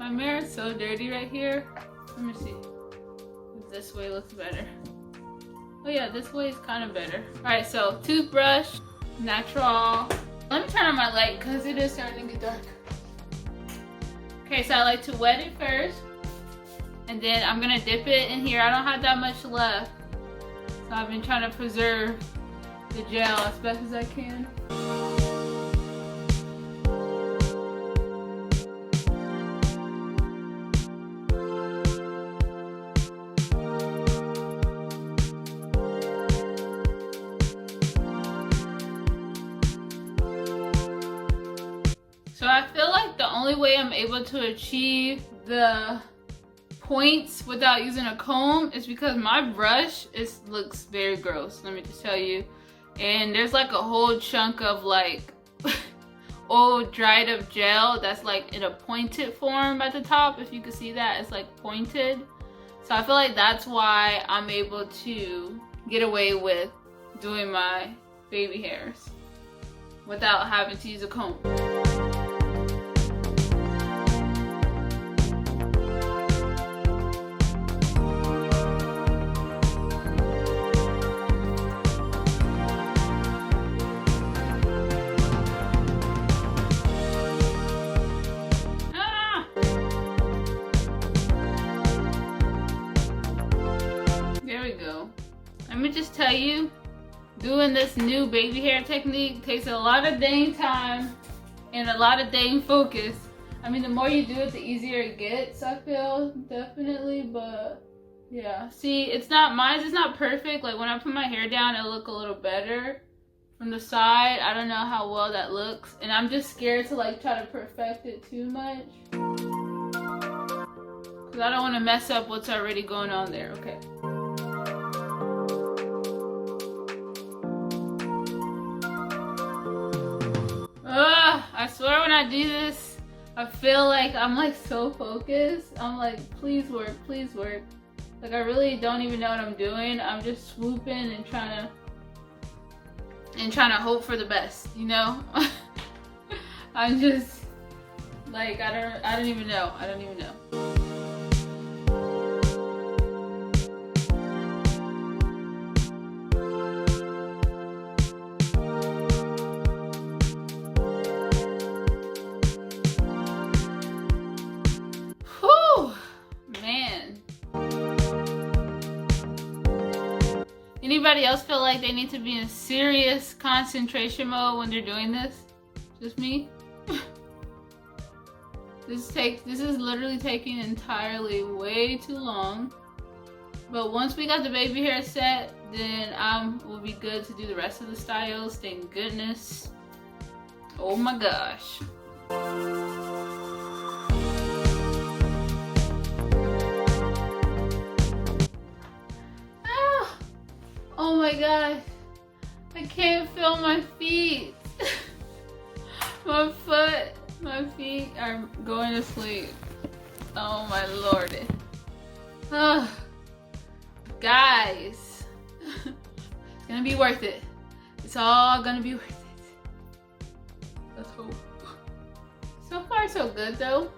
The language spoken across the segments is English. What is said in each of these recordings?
My mirror is so dirty right here. Let me see. This way looks better. Oh yeah, this way is kind of better. Alright, so toothbrush, natural. Let me turn on my light because it is starting to get dark. Okay, so I like to wet it first. And then I'm gonna dip it in here. I don't have that much left. So I've been trying to preserve the gel as best as I can. So I feel like the only way I'm able to achieve the points without using a comb is because my brush looks very gross, let me just tell you. And there's like a whole chunk of like old dried up gel that's like in a pointed form at the top. If you can see that, it's like pointed. So I feel like that's why I'm able to get away with doing my baby hairs without having to use a comb. Let me just tell you, doing this new baby hair technique takes a lot of dang time and a lot of dang focus. I mean, the more you do it, the easier it gets, I feel, definitely, but yeah. See, mine's is not perfect. Like when I put my hair down, it'll look a little better from the side. I don't know how well that looks, and I'm just scared to like try to perfect it too much. Cause I don't want to mess up what's already going on there, okay. I swear when I do this, I feel like I'm like so focused. I'm like, please work, please work. Like I really don't even know what I'm doing. I'm just swooping and trying to hope for the best, you know? I'm just like, I don't even know. I don't even know. Anybody else feel like they need to be in serious concentration mode when they're doing this? Just me? This is literally taking entirely way too long. But once we got the baby hair set, then we'll be good to do the rest of the styles. Thank goodness. Oh my gosh. Oh my gosh, I can't feel my feet. My feet are going to sleep. Oh my lord. Oh, guys, it's gonna be worth it. It's all gonna be worth it. Let's hope. So far so good though.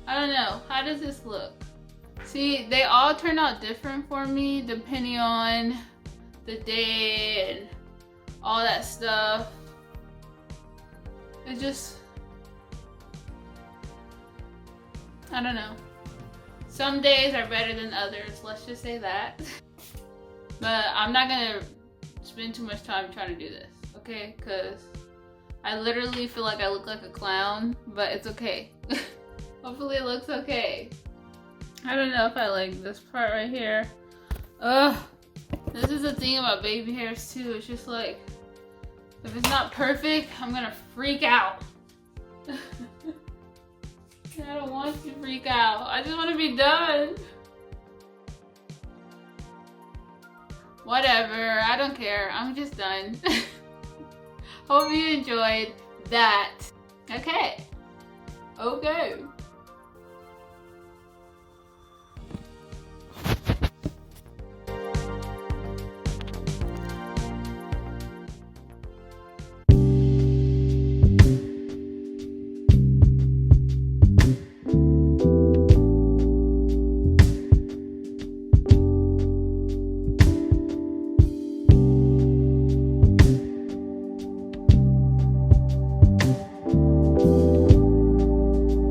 I don't know. How does this look? See, they all turn out different for me depending on the day and all that stuff. It just, I don't know. Some days are better than others, let's just say that. But I'm not gonna spend too much time trying to do this, okay? Because I literally feel like I look like a clown, but it's okay. Hopefully it looks okay. I don't know if I like this part right here. Ugh. This is the thing about baby hairs too. It's just like, if it's not perfect, I'm gonna freak out. I don't want to freak out. I just want to be done. Whatever, I don't care. I'm just done. Hope you enjoyed that. Okay. Okay.